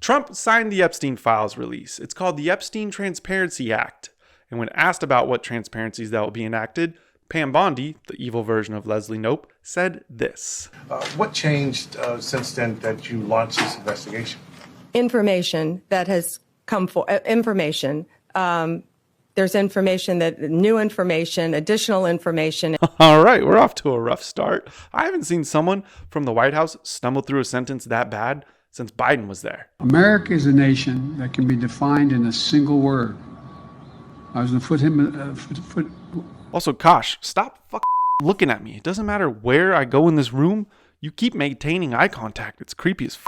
Trump signed the Epstein Files release. It's called the Epstein Transparency Act. And when asked about what transparencies that will be enacted, Pam Bondi, the evil version of Leslie Knope, said this. What changed since then that you launched this investigation? Information that has come for information. There's information new information, additional information. All right, we're off to a rough start. I haven't seen someone from the White House stumble through a sentence that bad since Biden was there. America is a nation that can be defined in a single word. I was going to put Also, Kosh, stop looking at me. It doesn't matter where I go in this room. You keep maintaining eye contact. It's creepy as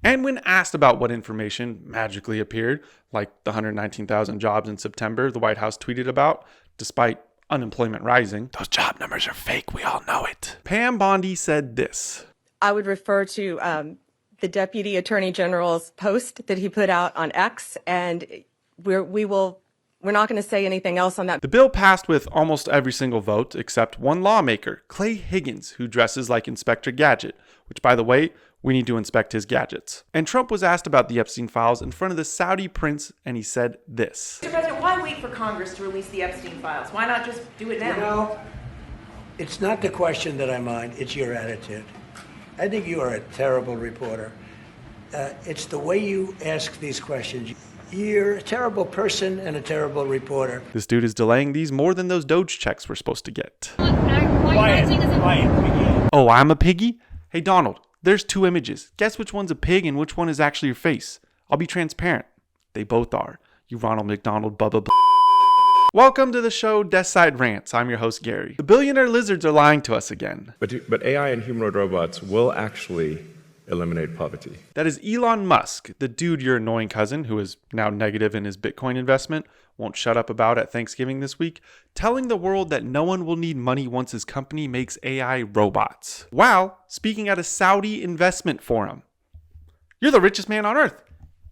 And when asked about what information magically appeared, like the 119,000 jobs in September the White House tweeted about, despite unemployment rising, those job numbers are fake. We all know it. Pam Bondi said this. I would refer to the Deputy Attorney General's post that he put out on X, and we're not going to say anything else on that. The bill passed with almost every single vote except one lawmaker, Clay Higgins, who dresses like Inspector Gadget, which, by the way, we need to inspect his gadgets. And Trump was asked about the Epstein Files in front of the Saudi prince, and he said this. Mr. President, why wait for Congress to release the Epstein Files? Why not just do it now? You know, it's not the question that I mind, it's your attitude. I think you are a terrible reporter. It's the way you ask these questions. You're a terrible person and a terrible reporter. This dude is delaying these more than those Doge checks we're supposed to get. Quiet. Oh, I'm a piggy? Hey, Donald, there's two images. Guess which one's a pig and which one is actually your face. I'll be transparent. They both are. You Ronald McDonald Bubba. Welcome to the show Death Side Rants. I'm your host, Gary. The billionaire lizards are lying to us again. But AI and humanoid robots will actually eliminate poverty. That is Elon Musk, the dude your annoying cousin, who is now negative in his Bitcoin investment, won't shut up about at Thanksgiving this week, telling the world that no one will need money once his company makes AI robots, while speaking at a Saudi investment forum. You're the richest man on earth,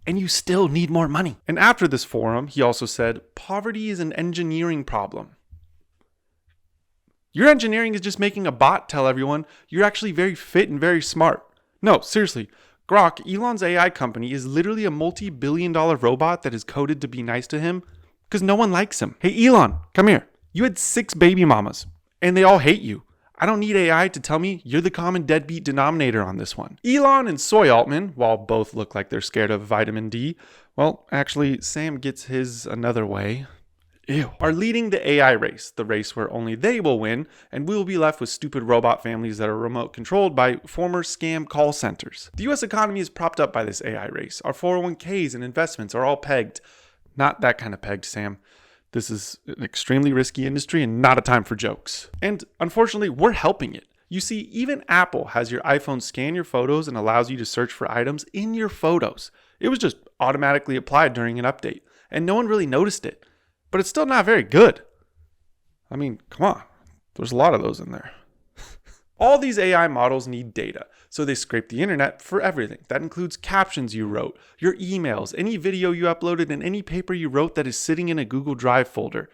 and you still need more money. And after this forum, he also said, poverty is an engineering problem. Your engineering is just making a bot tell everyone you're actually very fit and very smart. No, seriously, Grok, Elon's AI company, is literally a multi-billion-dollar robot that is coded to be nice to him because no one likes him. Hey, Elon, come here. You had 6 baby mamas, and they all hate you. I don't need AI to tell me you're the common deadbeat denominator on this one. Elon and Soy Altman, while both look like they're scared of vitamin D, well, actually, Sam gets his another way. Are leading the AI race, the race where only they will win, and we will be left with stupid robot families that are remote controlled by former scam call centers. The US economy is propped up by this AI race. Our 401ks and investments are all pegged. Not that kind of pegged, Sam. This is an extremely risky industry and not a time for jokes. And unfortunately, we're helping it. You see, even Apple has your iPhone scan your photos and allows you to search for items in your photos. It was just automatically applied during an update, and no one really noticed it. But it's still not very good. I mean, come on. There's a lot of those in there. All these AI models need data, so they scrape the internet for everything. That includes captions you wrote, your emails, any video you uploaded, and any paper you wrote that is sitting in a Google Drive folder.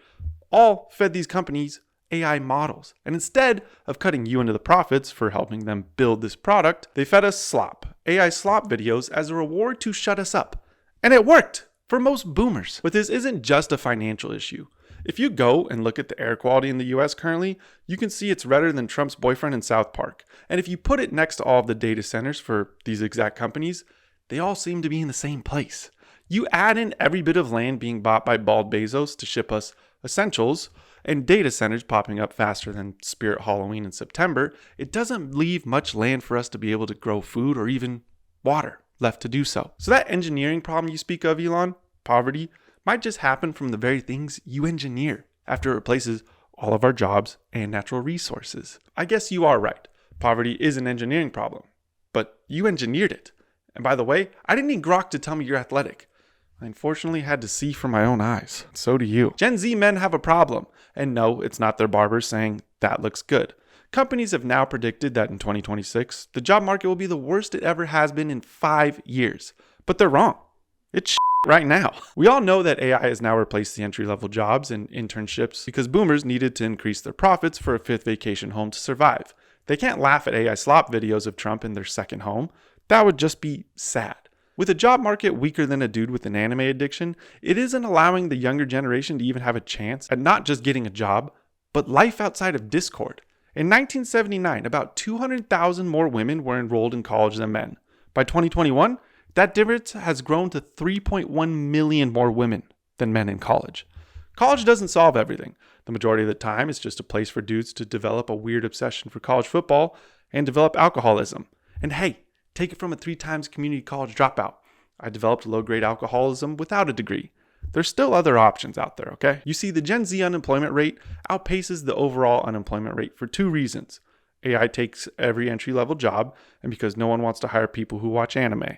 All fed these companies AI models. And instead of cutting you into the profits for helping them build this product, they fed us slop, AI slop videos as a reward to shut us up. And it worked! For most boomers. But this isn't just a financial issue. If you go and look at the air quality in the US currently, you can see it's redder than Trump's boyfriend in South Park. And if you put it next to all of the data centers for these exact companies, they all seem to be in the same place. You add in every bit of land being bought by Bald Bezos to ship us essentials, and data centers popping up faster than Spirit Halloween in September, it doesn't leave much land for us to be able to grow food or even water left to do so. So that engineering problem you speak of, Elon, poverty, might just happen from the very things you engineer after it replaces all of our jobs and natural resources. I guess you are right. Poverty is an engineering problem, but you engineered it. And by the way, I didn't need Grok to tell me you're athletic. I unfortunately had to see for my own eyes. So do you. Gen Z men have a problem. And no, it's not their barbers saying that looks good. Companies have now predicted that in 2026, the job market will be the worst it ever has been in 5 years. But they're wrong. It's right now. We all know that AI has now replaced the entry-level jobs and internships because boomers needed to increase their profits for a 5th vacation home to survive. They can't laugh at AI slop videos of Trump in their second home. That would just be sad. With a job market weaker than a dude with an anime addiction, it isn't allowing the younger generation to even have a chance at not just getting a job, but life outside of Discord. In 1979, about 200,000 more women were enrolled in college than men. By 2021, that difference has grown to 3.1 million more women than men in college. College doesn't solve everything. The majority of the time, it's just a place for dudes to develop a weird obsession for college football and develop alcoholism. And hey, take it from a 3-times community college dropout. I developed low-grade alcoholism without a degree. There's still other options out there, okay? You see, the Gen Z unemployment rate outpaces the overall unemployment rate for 2 reasons. AI takes every entry-level job, and because no one wants to hire people who watch anime.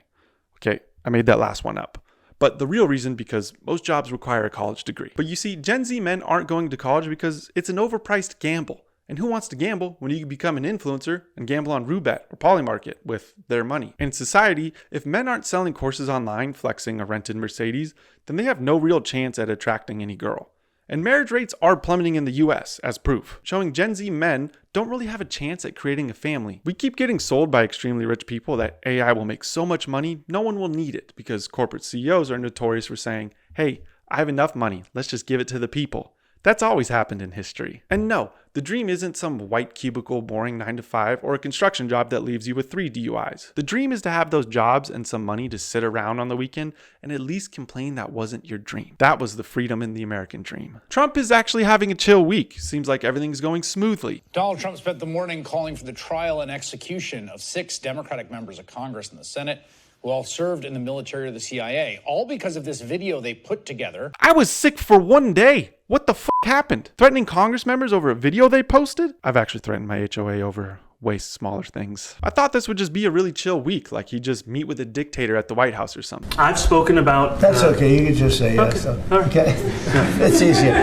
Okay, I made that last one up. But the real reason, because most jobs require a college degree. But you see, Gen Z men aren't going to college because it's an overpriced gamble. And who wants to gamble when you can become an influencer and gamble on Roulette or Polymarket with their money? In society, if men aren't selling courses online flexing a rented Mercedes, then they have no real chance at attracting any girl. And marriage rates are plummeting in the US as proof, showing Gen Z men don't really have a chance at creating a family. We keep getting sold by extremely rich people that AI will make so much money, no one will need it, because corporate CEOs are notorious for saying, hey, I have enough money, let's just give it to the people. That's always happened in history. And no, the dream isn't some white cubicle boring 9-to-5 or a construction job that leaves you with 3 DUIs. The dream is to have those jobs and some money to sit around on the weekend and at least complain that wasn't your dream. That was the freedom in the American dream. Trump is actually having a chill week. Seems like everything's going smoothly. Donald Trump spent the morning calling for the trial and execution of 6 Democratic members of Congress and the Senate who all served in the military or the CIA, all because of this video they put together. I was sick for 1 day. What the f*** happened? Threatening Congress members over a video they posted? I've actually threatened my HOA over way smaller things. I thought this would just be a really chill week, like he'd just meet with a dictator at the White House or something. I've spoken about... That's okay, you can just say yes. Okay? It's easier.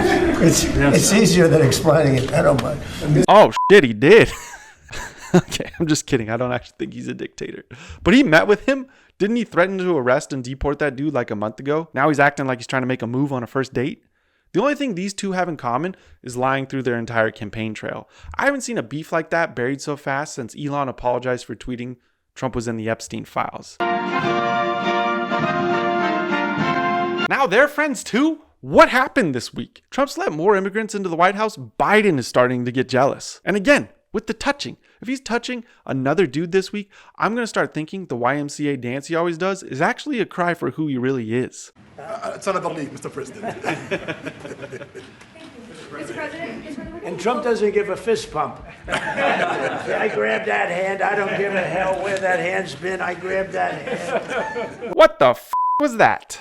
It's easier than explaining it. I don't mind. Oh, shit, he did. Okay, I'm just kidding. I don't actually think he's a dictator. But he met with him. Didn't he threaten to arrest and deport that dude like a month ago? Now he's acting like he's trying to make a move on a first date? The only thing these two have in common is lying through their entire campaign trail. I haven't seen a beef like that buried so fast since Elon apologized for tweeting Trump was in the Epstein Files. Now they're friends too? What happened this week? Trump's let more immigrants into the White House. Biden is starting to get jealous. And again, with the touching. If he's touching another dude this week, I'm going to start thinking the YMCA dance he always does is actually a cry for who he really is. It's another league, Mr. President. Mr. President? And Trump doesn't give a fist pump. I grabbed that hand. I don't give a hell where that hand's been. I grabbed that hand. What the f*** was that?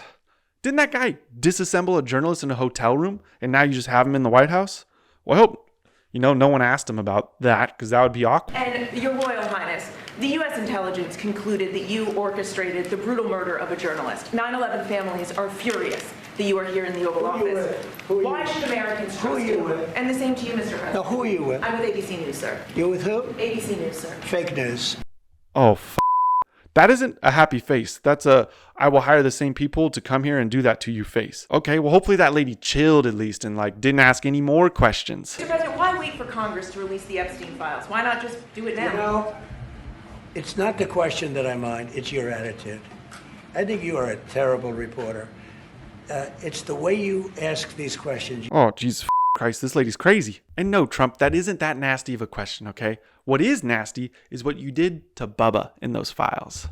Didn't that guy disassemble a journalist in a hotel room and now you just have him in the White House? Well, I hope, no one asked him about that because that would be awkward. And Your Royal Highness, the U.S. intelligence concluded that you orchestrated the brutal murder of a journalist. 9/11 families are furious that you are here in the Oval Office. Why should Americans trust you? And the same to you, Mr. President. Now, who are you with? I'm with ABC News, sir. You with who? ABC News, sir. Fake news. Oh, that isn't a happy face. That's a, I will hire the same people to come here and do that to you face. Okay, well, hopefully that lady chilled at least and didn't ask any more questions. Mr. President, why wait for Congress to release the Epstein Files? Why not just do it now? It's not the question that I mind, it's your attitude. I think you are a terrible reporter. It's the way you ask these questions. Oh, Jesus Christ, this lady's crazy. And no, Trump, that isn't that nasty of a question, okay? What is nasty is what you did to Bubba in those files.